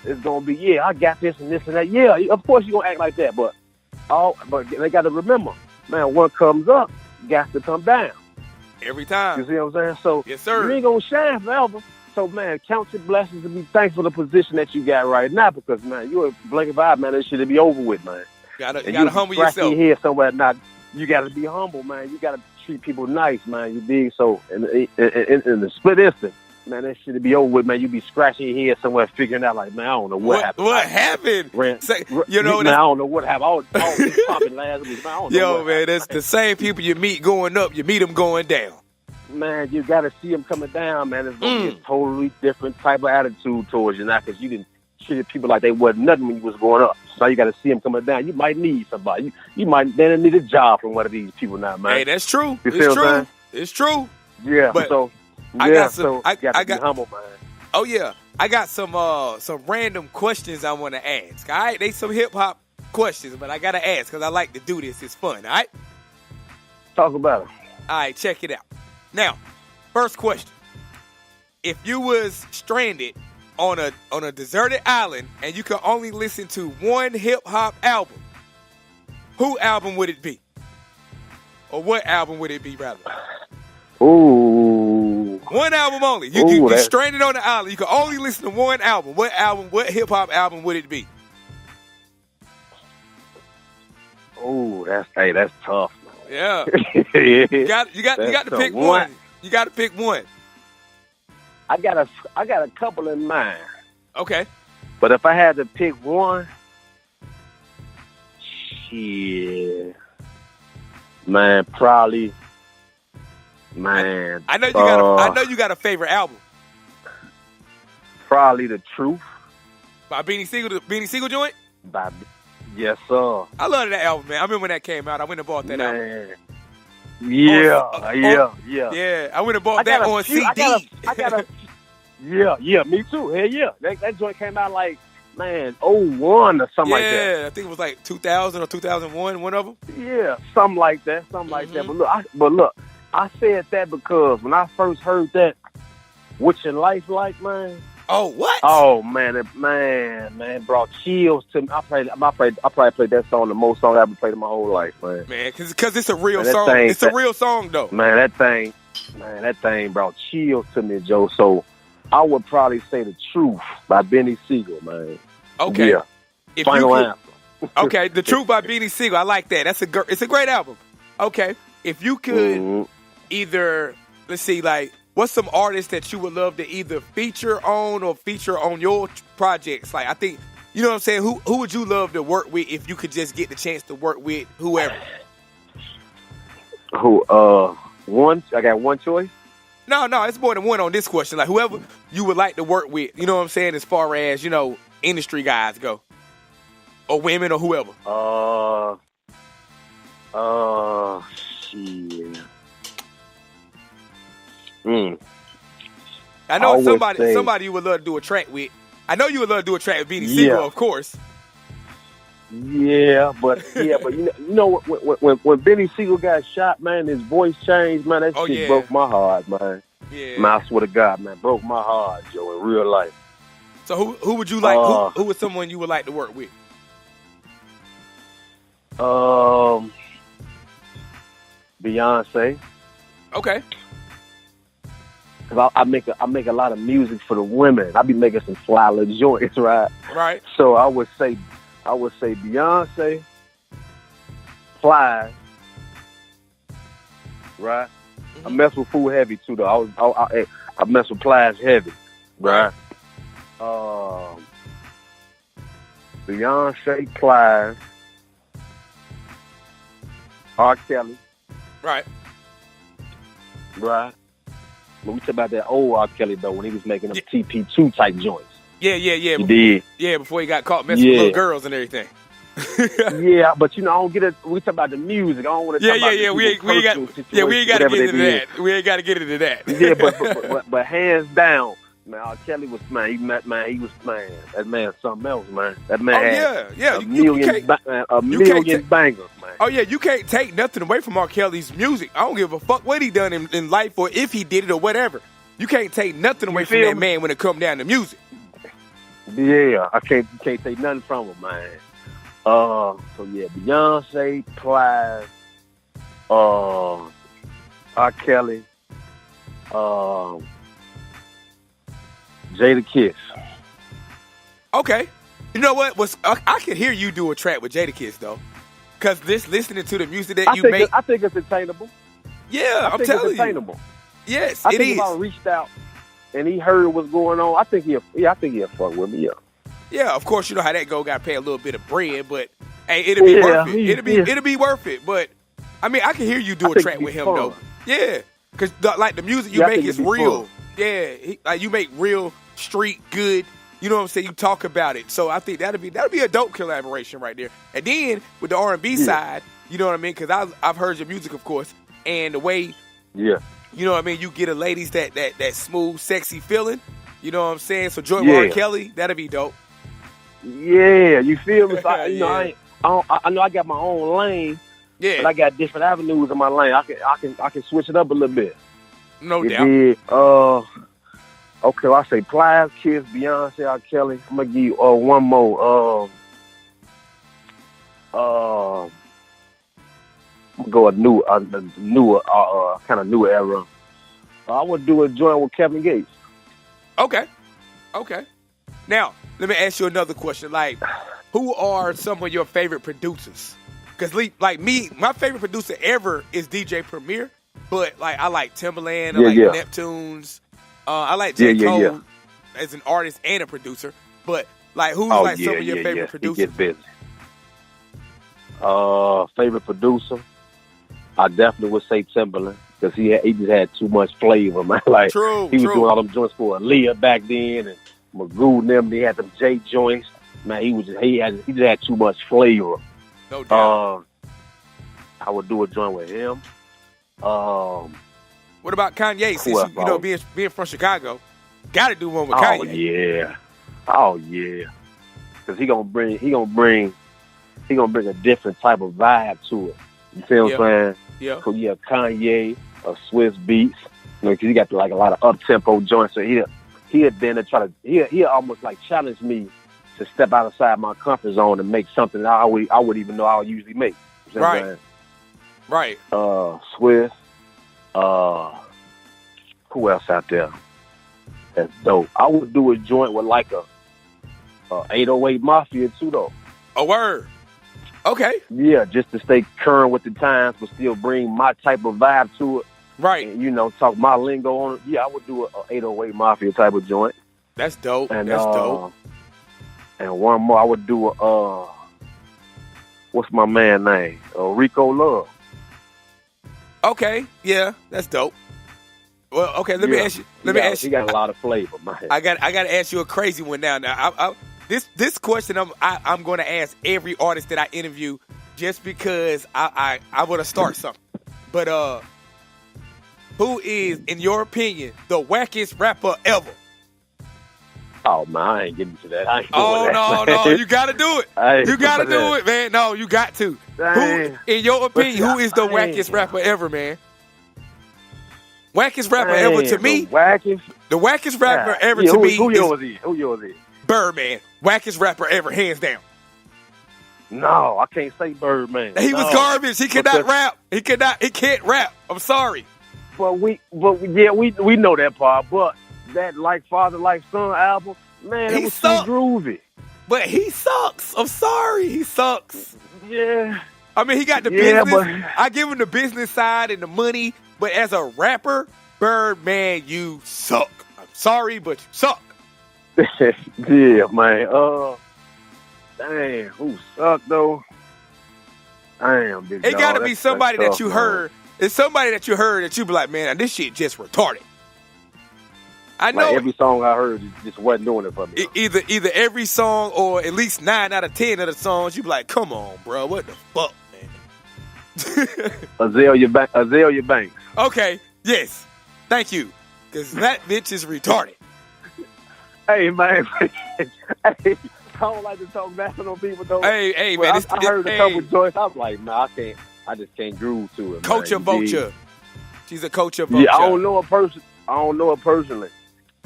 it's gonna be, I got this and this and that. Yeah, of course you gonna act like that, but they got to remember, man, what comes up got to come down every time. You see what I'm saying? So yes, sir. You ain't gonna shine forever. So man, count your blessings and be thankful for the position that you got right now, because man, you a blink of eye, man. This shit be over with, man. You gotta humble yourself. Your head somewhere, you gotta be humble, man. You gotta treat people nice, man. You dig? So in the split instant, man, that shit be over with, man. You be scratching your head somewhere, figuring out like, man, I don't know what happened. What happened? Man, I don't know what happened. All this popping last week, man. I don't know what happened. That's the same people you meet going up, you meet them going down. Man, you got to see them coming down, man. It's going to be a totally different type of attitude towards you now, because you didn't treat people like they wasn't nothing when you was going up. So now you got to see them coming down. You might need somebody. You might then need a job from one of these people now, man. Hey, that's true. It's true. It's true. Yeah, but so... I got some. I got be humble, man. Oh yeah, I got some random questions I want to ask. All right, they some hip hop questions, but I gotta ask because I like to do this. It's fun. All right. Talk about it. All right, check it out. Now, first question: if you was stranded on a deserted island and you could only listen to one hip hop album, who album would it be? Or what album would it be, rather? Ooh. One album only. You stranded on the island. You can only listen to one album. What hip hop album would it be? Oh, that's tough. Yeah. You got to pick one. You got to pick one. I got a couple in mind. Okay. But if I had to pick one, shit, man, probably. Man, I know you got a favorite album. Probably The Truth by Beanie Siegel. The Beanie Siegel joint. Yes, sir. I love that album, man. I remember when that came out. I went and bought that album. Yeah. Yeah, I went and bought that on CD. Yeah, me too. Hell yeah. That joint came out like, man, 01 or something like that. Yeah, I think it was like 2000 or 2001, one of them. Yeah, something like that. But look, I said that because when I first heard that, "What's Your Life Like," man. Oh, what? Oh man, it brought chills to me. I probably played that song the most song I ever played in my whole life, man. Man, because it's a real song. It's a real song though. Man, that thing brought chills to me, Joe. So I would probably say The Truth by Benny Siegel, man. Okay. Yeah. If Final you answer. Okay, The Truth by Benny Siegel. I like that. It's a great album. Okay. If you could either, let's see, like, what's some artists that you would love to either feature on or feature on your projects? Like, I think, you know what I'm saying? Who would you love to work with if you could just get the chance to work with whoever? One? I got one choice? No, it's more than one on this question. Like, whoever you would like to work with, you know what I'm saying, as far as, industry guys go. Or women or whoever. Shit. I know somebody you would love to do a track with. I know you would love to do a track with Benny Siegel, of course. Yeah, but you know when Benny Siegel got shot, man, his voice changed, man. That shit broke my heart, man. Yeah. Man, I swear to God, man, broke my heart, Joe, in real life. So who would you like? Who was someone you would like to work with? Beyonce. Okay. Cause I make a lot of music for the women. I be making some fly little joints, right? Right. So I would say Beyonce, Fly, right? I mess with Food heavy too, though. I mess with Plies heavy, right? Beyonce, Plies, R. Kelly, right? But we talk about that old R. Kelly though, when he was making them TP2 type joints. Yeah. He did. Yeah, before he got caught messing with little girls and everything. Yeah, but I don't get it. We talk about the music. I don't want to talk about we ain't got to get into that. We ain't got to get into that. Yeah, but hands down, man, R. Kelly was that man something else, man. That man had a million bangers, man. Oh yeah, you can't take nothing away from R. Kelly's music. I don't give a fuck what he done in life or if he did it or whatever. You can't take nothing away from that man when it come down to music. Yeah, I can't take nothing from him, man. So yeah, Beyonce, Plies, R. Kelly, Jadakiss. Okay. You know what? I can hear you do a track with Jadakiss though, because listening to the music that you make, I think it's attainable. Yeah, I'm telling you, attainable. Yes, I think if I reached out and he heard what's going on, I think he'll fuck with me. Yeah. Yeah, of course, you know how that go. Got to pay a little bit of bread, but hey, it'll be worth it. It'll be worth it. But I mean, I can hear you do a track with him though. Yeah, because the music you make is real. Fun. Yeah, you make real street good. You know what I'm saying? You talk about it. So I think that'll be a dope collaboration right there. And then with the R&B side, you know what I mean? Because I've heard your music, of course, and the way you know what I mean. You get a ladies that smooth, sexy feeling. You know what I'm saying? So join with R. Kelly, that'll be dope. Yeah, you feel me? So I know I got my own lane. Yeah, but I got different avenues in my lane. I can switch it up a little bit. No doubt. Okay, well, I say Plies, Kiss, Beyonce, R. Kelly. I'm gonna give you one more. I'm gonna go a newer kind of newer era. I would do a joint with Kevin Gates. Okay. Now, let me ask you another question. Like, who are some of your favorite producers? Because, like me, my favorite producer ever is DJ Premier. But, like, I like Timbaland, I like Neptunes. I like J. Cole as an artist and a producer. But, like, who's some of your favorite producers? He gets busy. Favorite producer? I definitely would say Timbaland. Because he just had too much flavor, man. Like, he was doing all them joints for Aaliyah back then, and Magoo and them. They had them J joints. Man, he just had too much flavor. No doubt. I would do a joint with him. What about Kanye? Since you know, being from Chicago, got to do one with Kanye. Oh yeah. Because he gonna bring a different type of vibe to it. You feel what I'm saying? Yeah. So yeah, Kanye, Swiss Beats. You know, because he got like a lot of up tempo joints. So he almost like challenge me to step outside my comfort zone and make something I would even know I'll usually make. You know what I'm saying? Right. Swiss. Who else out there? That's dope. I would do a joint with like a 808 Mafia too, though. A word. Okay. Yeah, just to stay current with the times, but still bring my type of vibe to it. Right. And, talk my lingo on it. Yeah, I would do a 808 Mafia type of joint. That's dope. And, That's dope. And one more, I would do a, what's my man name? Rico Love. Okay. Yeah, that's dope. Well, okay, let me ask you. He got a lot of flavor, man. I got to ask you a crazy one now. Now, this question I'm going to ask every artist that I interview, just because I want to start something. But who is, in your opinion, the wackest rapper ever? Oh man, I ain't getting to that. I ain't no, you got to do it. You got to do it, man. No, you got to. Who, in your opinion, who is the wackest rapper ever, man? Wackest rapper ever to me. The wackest rapper ever to me. Who yours is? Birdman. Wackest rapper ever, hands down. No, I can't say Birdman. He was garbage. He cannot rap. He can't rap. I'm sorry. But we know that part. But that Like Father Like Son album, man, it was too groovy. But he sucks. I'm sorry, he sucks. Yeah. I mean, he got the business. But I give him the business side and the money. But as a rapper, Birdman, you suck. I'm sorry, but you suck. Yeah, man. Damn, who sucked though? Damn, big dog. It got to be somebody that you heard. It's somebody that you heard that you be like, man, this shit just retarded. I know like every song I heard just wasn't doing it for me. Either every song or at least 9 out of 10 of the songs, you be like, come on, bro, what the fuck, man? Azalea Banks. Okay, yes, thank you, because that bitch is retarded. Hey, man, hey, I don't like to talk bad on people though. Hey, man, I heard a couple joints. I was like, nah, I just can't groove to it. Culture vulture. She's a culture vulture. Yeah, I don't know her personally.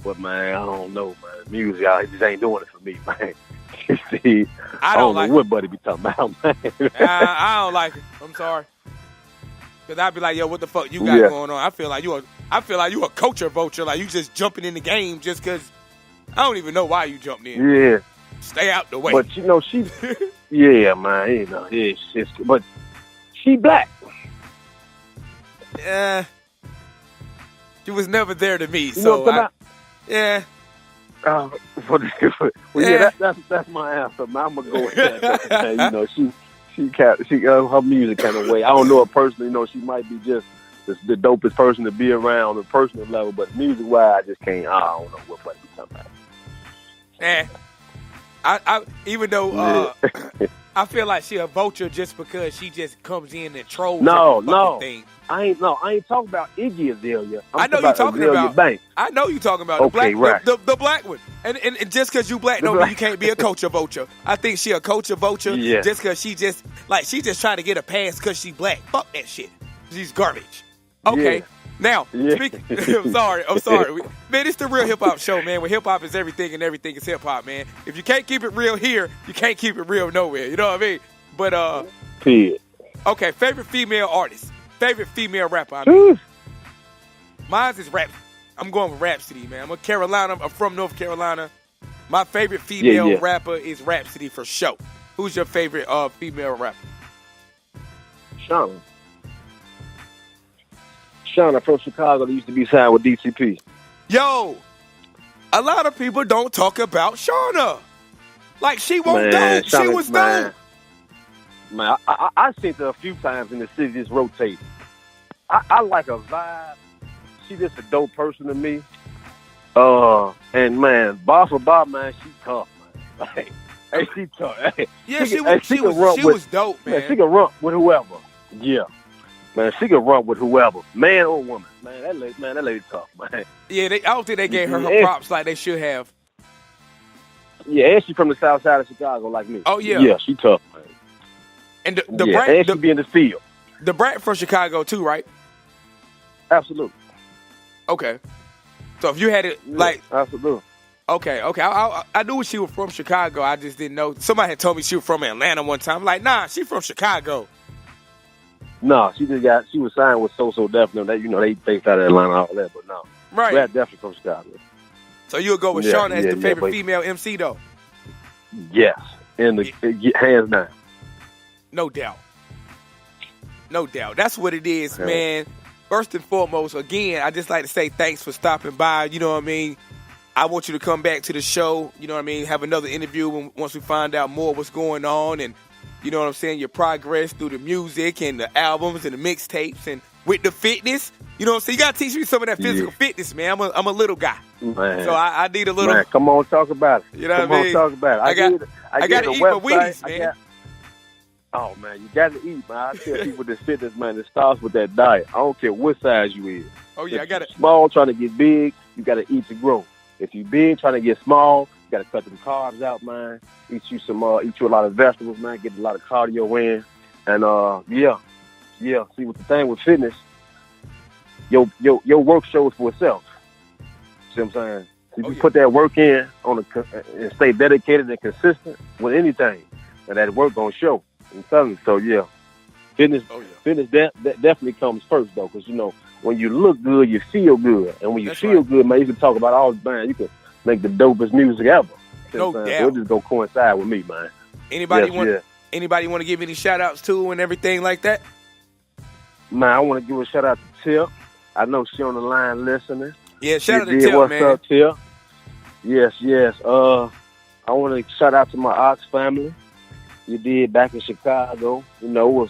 But, man, I don't know, man. Music, it just ain't doing it for me, man. See, I don't know what Buddy be talking about, man. I don't like it. I'm sorry. Because I'd be like, yo, what the fuck you got going on? I feel like you a culture vulture. Like, you just jumping in the game just because I don't even know why you jumped in. Yeah. Stay out the way. But, she... yeah, man, but she black. Yeah. She was never there to me, you know what I'm talking about? Yeah. That's my answer. Man, I'm gonna go with that. She her music kind of way. I don't know her personally. She might be just the dopest person to be around on a personal level, but music wise, I just can't. I don't know what Buddy be talking about. I even though I feel like she a vulture just because she just comes in and trolls. No. Thing. I ain't talking about Iggy Azalea. I know you're talking about Banks. I know you're talking about the black one. And just because you black don't mean you can't be a culture vulture. I think she a culture vulture just because she just trying to get a pass because she black. Fuck that shit. She's garbage. Okay. Yeah. Now, I'm sorry. Man, it's the Real Hip Hop Show, man, where hip hop is everything and everything is hip hop, man. If you can't keep it real here, you can't keep it real nowhere. You know what I mean? But okay, favorite female artist. Favorite female rapper, I mean. Mine is Rap. I'm going with Rhapsody, man. I'm from North Carolina. My favorite female rapper is Rhapsody for sure. Who's your favorite female rapper? Shauna from Chicago that used to be signed with DCP. Yo, a lot of people don't talk about Shauna. Like, she won't dope. She was dope. Man, I seen her a few times in the city just rotate. I like her vibe. She just a dope person to me. And man, bar for bar, man, she tough, man. Like, hey, she tough. Hey, yeah, she was dope, man. She can run with whoever. Yeah. Man, she can run with whoever, man or woman. Man, that lady tough, man. Yeah, I don't think they gave her props like they should have. Yeah, and she from the south side of Chicago like me. Oh, yeah. Yeah, she tough, man. And and she be in the field. The brat from Chicago too, right? Absolutely. Okay. So if you had it, absolutely. Okay. I knew she was from Chicago. I just didn't know. Somebody had told me she was from Atlanta one time. I'm like, nah, she from Chicago. No, she was signed with So Def. That they based out of Atlanta, all that, but no. Right. Brat definitely from Chicago. So you'll go with Shauna as the favorite female MC, though? Yes. Hands down. No doubt. No doubt. That's what it is, man. First and foremost, again, I just like to say thanks for stopping by. You know what I mean? I want you to come back to the show. You know what I mean? Have another interview once we find out more what's going on and, you know what I'm saying, your progress through the music and the albums and the mixtapes and with the fitness. You know what I'm saying? You got to teach me some of that physical fitness, man. I'm a little guy. Man. So I need a little. Man, come on, talk about it. You know what I mean? Come on, talk about it. I got to eat my Wheaties, man. Oh, man, you got to eat, man. I tell people this fitness, man, it starts with that diet. I don't care what size you is. Oh, yeah, if I got it. Small, trying to get big, you got to eat to grow. If you big, trying to get small, you got to cut them carbs out, man. Eat you a lot of vegetables, man. Get a lot of cardio in. And, yeah. See, with the thing with fitness, your work shows for itself. See what I'm saying? If you put that work in and stay dedicated and consistent with anything, and that work gonna show. I'm telling you. So yeah, fitness definitely comes first though, because you know when you look good, you feel good, and when you feel good, man, you can talk about all the man. You can make the dopest music ever. No doubt. So it just go coincide with me, man. Anybody want to give any shout outs to and everything like that? Man, I want to give a shout out to Tip. I know she on the line listening. Yeah, shout out to Tip, what's man. What's up, Tip? Yes. I want to shout out to my Ox family. You did back in Chicago. You know,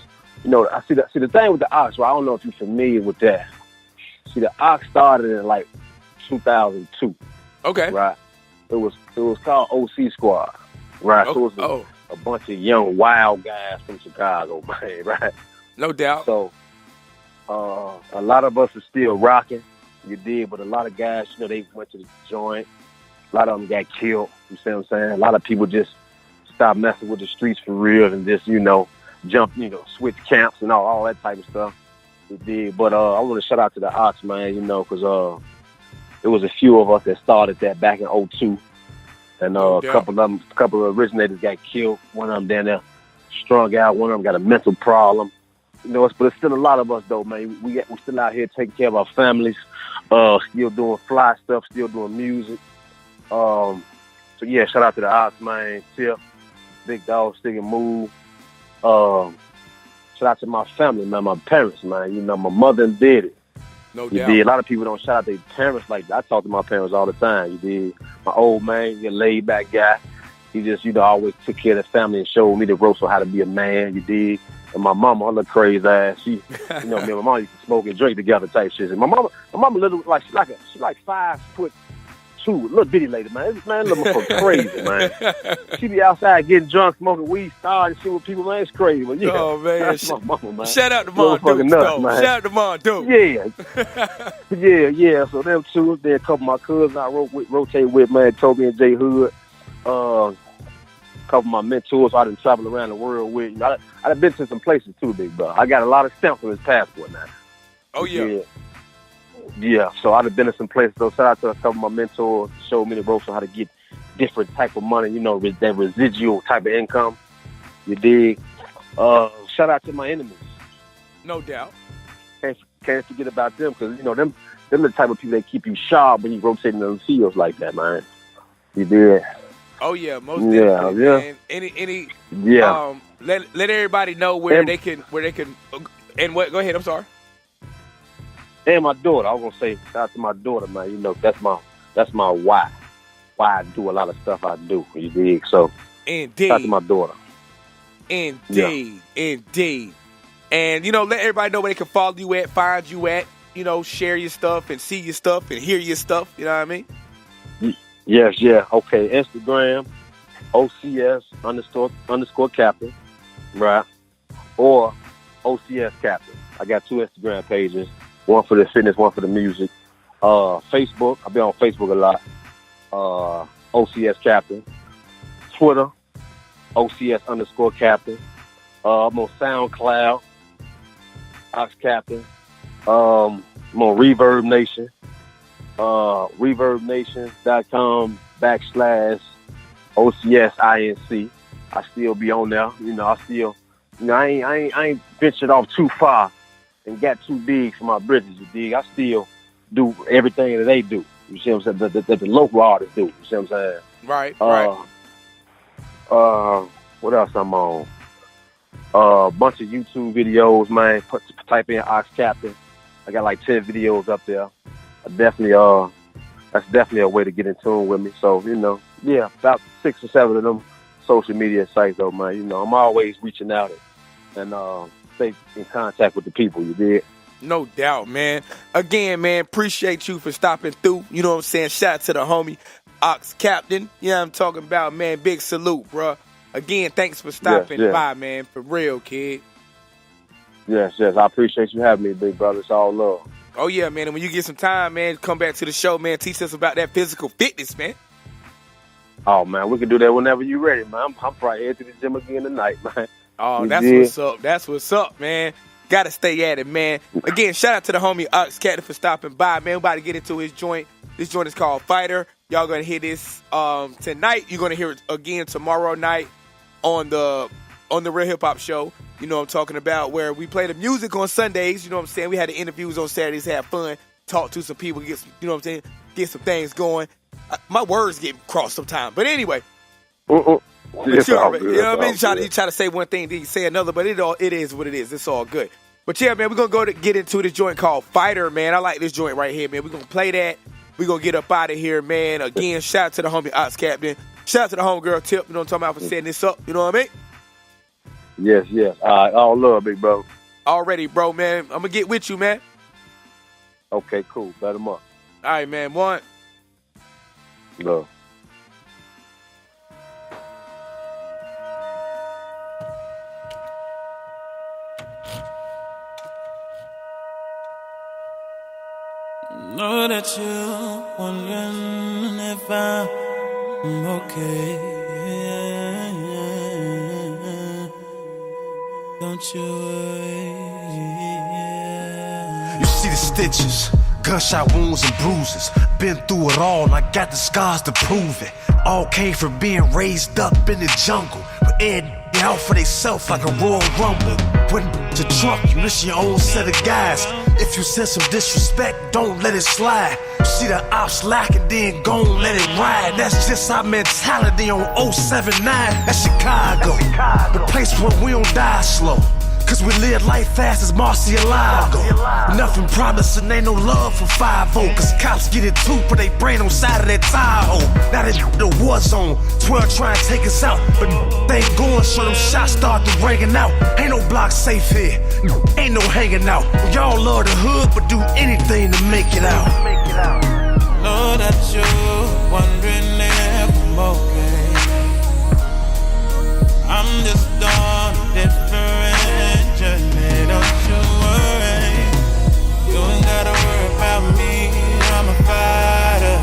I see the thing with the Ox, right? I don't know if you're familiar with that. See, the Ox started in like 2002. Okay. Right. It was called OC Squad. Right. So it was a bunch of young wild guys from Chicago, man. Right. No doubt. So a lot of us are still rocking. You did, but a lot of guys, you know, they went to the joint. A lot of them got killed. You see what I'm saying? A lot of people just stopped messing with the streets for real and just, you know, switch camps and all that type of stuff. You did, but I want to shout out to the Ox, man, you know, because there was a few of us that started that back in 2002. And a couple of originators got killed. One of them down there strung out. One of them got a mental problem. You know, but it's still a lot of us, though, man. We're still out here taking care of our families, still doing fly stuff, still doing music. So, yeah, shout out to the Ox, man. Tip, Big Dog, Stick and Move. Shout out to my family, man, my parents, man. You know, my mother and daddy. No doubt. You did. A lot of people don't shout out their parents like that. I talk to my parents all the time. You did. My old man, he's a laid-back guy. He just, you know, always took care of the family and showed me the ropes on how to be a man. You did. And my mama, her little crazy ass, she, you know, me and my mom used to smoke and drink together type shit. And my mama little, like, she like 5'2", little bitty lady, man. This man, little motherfucker crazy, man. She be outside getting drunk, smoking weed, starting shit with people, man. It's crazy, but yeah. Oh, man. That's my mama, man. Shout out to Mon Dukes, though. Shout out to Mon Dukes. Yeah. So them two, then a couple of my cousins I rotate with, man, Toby and Jay Hood. Couple of my mentors I done travel around the world with. You know, I've been to some places too, big bro. I got a lot of stamps on his passport now. Oh, yeah. Yeah, so I've been to some places. So shout out to a couple of my mentors, showed me the ropes on how to get different type of money, you know, that residual type of income. You dig? Shout out to my enemies. No doubt. Can't forget about them because, you know, them the type of people that keep you sharp when you rotating those fields like that, man. You dig? Oh yeah, most definitely. Yeah. Man. Let everybody know where they can and what. Go ahead. I'm sorry. And my daughter, I was gonna say shout out to my daughter, man. You know, that's my why. Why I do a lot of stuff I do. You dig? So indeed. Shout out to my daughter. Indeed. And you know, let everybody know where they can follow you at, find you at. You know, share your stuff and see your stuff and hear your stuff. You know what I mean? Yes, yeah. Okay, Instagram, OCS _ Captain, right? Or OCS Captain. I got 2 Instagram pages, one for the fitness, one for the music. Facebook, I've been on Facebook a lot. OCS Captain. Twitter, OCS _ Captain. I'm on SoundCloud, Ox Captain. I'm on Reverb Nation. ReverbNation.com /OCSINC. I still be on there. You know, I ain't ventured off too far and got too big for my bridges, you dig. I still do everything that they do. You see what I'm saying? That the local artists do. You see what I'm saying? Right. What else I'm on? A bunch of YouTube videos, man. Type in OCS Captain. I got like 10 videos up there. That's definitely a way to get in tune with me. So, yeah, about 6 or 7 of them social media sites though, man. I'm always reaching out and stay in contact with the people, you did. No doubt, man. Again, man, appreciate you for stopping through. You know what I'm saying? Shout out to the homie, OCS Captain. You know what I'm talking about, man. Big salute, bro. Again, thanks for stopping by, man. For real, kid. Yes. I appreciate you having me, big brother. It's all love. Oh, yeah, man. And when you get some time, man, come back to the show, man. Teach us about that physical fitness, man. Oh, man, we can do that whenever you're ready, man. I'm probably headed to the gym again tonight, man. Oh, what's up. That's what's up, man. Got to stay at it, man. Again, shout out to the homie OCS Captain for stopping by, man. We're about to get into his joint. This joint is called Fighter. Y'all going to hear this tonight. You're going to hear it again tomorrow night on the Real Hip Hop Show. You know what I'm talking about, where we play the music on Sundays. You know what I'm saying? We had the interviews on Saturdays, have fun, talk to some people, get some, you know what I'm saying? Get some things going. My words get crossed sometimes. But anyway. But you know what I mean? You try to say one thing, then you say another, but it is what it is. It's all good. But yeah, man, we're going to get into this joint called Fighter, man. I like this joint right here, man. We're going to play that. We're going to get up out of here, man. Again, shout out to the homie OCS Captain. Shout out to the homegirl Tip, you know what I'm talking about, for setting this up. You know what I mean? Yes. All love, big bro. Already, bro, man. I'm going to get with you, man. Okay, cool. Bet him up. All right, man. One. Love. Know that you're wondering if I'm okay. Don't you worry. You see the stitches, gunshot wounds and bruises. Been through it all, I got the scars to prove it. All came from being raised up in the jungle. But everybody out for theyself like a Royal Rumble. When to trump you, this your own set of guys. If you sense some disrespect, don't let it slide. You see the ops lacking, then gon' let it ride. That's just our mentality on 079. That's Chicago, the place where we don't die slow. Cause we live life fast as Marcialago. Nothing promising, ain't no love for 5-0. Cause cops get it too, put they brain on side of that Tahoe. Now they the war zone, 12 trying to take us out. But they ain't going, so them shots start to ringing out. Ain't no block safe here, ain't no hanging out. Y'all love the hood, but do anything to make it out. Know that you're wondering if I'm okay. I'm just on a different journey, don't you worry. You ain't gotta worry about me, I'm a fighter.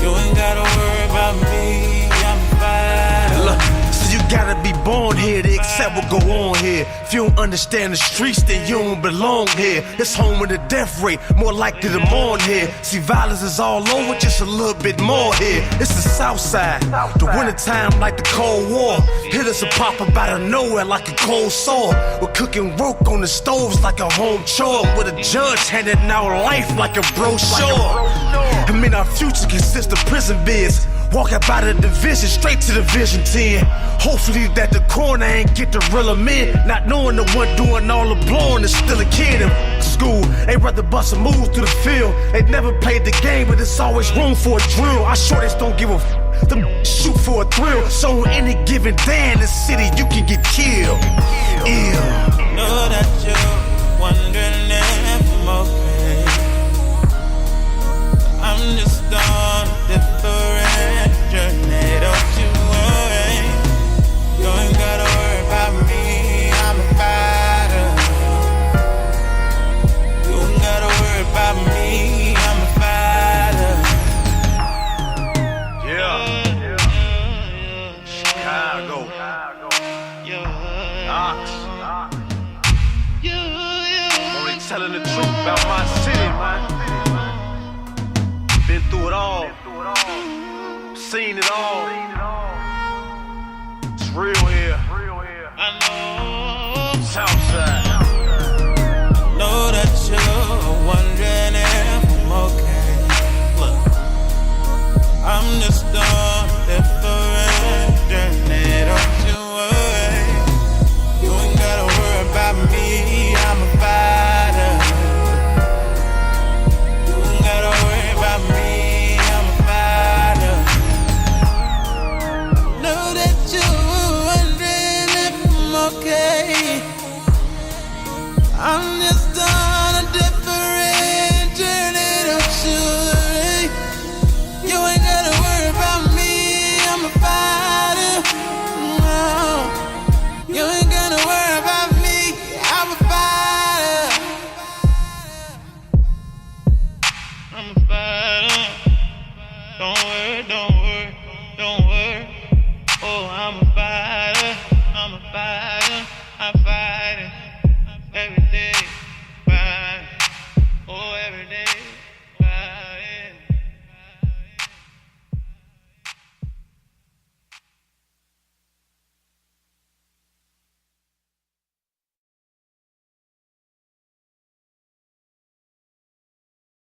You ain't gotta worry about me, I'm a fighter. Look, so you gotta be born here to accept what go on here. If you don't understand the streets, then you don't belong here. It's home of the death rate, more likely to mourn here. See, violence is all over, just a little bit more here. It's the south side, the wintertime like the Cold War. Hit us a pop up out of nowhere like a cold sore. We're cooking roke on the stoves like a home chore. With a judge handing out life like a brochure. I mean, our future consists of prison bids. Walk up out of the division, straight to Division 10. Hopefully that the corner ain't get the real men. Not knowing the one doing all the blowing is still a kid in school. They rather bust a move through the field. They never played the game, but it's always room for a drill. Our shorties don't give a them shoot for a thrill. So on any given day in the city, you can get killed. Ew. Know that you're wondering if I'm okay. I'm just on a different journey, don't you worry. You ain't gotta worry about me, I'm a fighter. You ain't gotta worry about me, I'm a fighter. Yeah. Chicago. OCS. Only telling the truth about my city, man. Been through it all. Seen it all. It's real here. I know. Southside. Know that you're wondering if I'm I'm a fighter.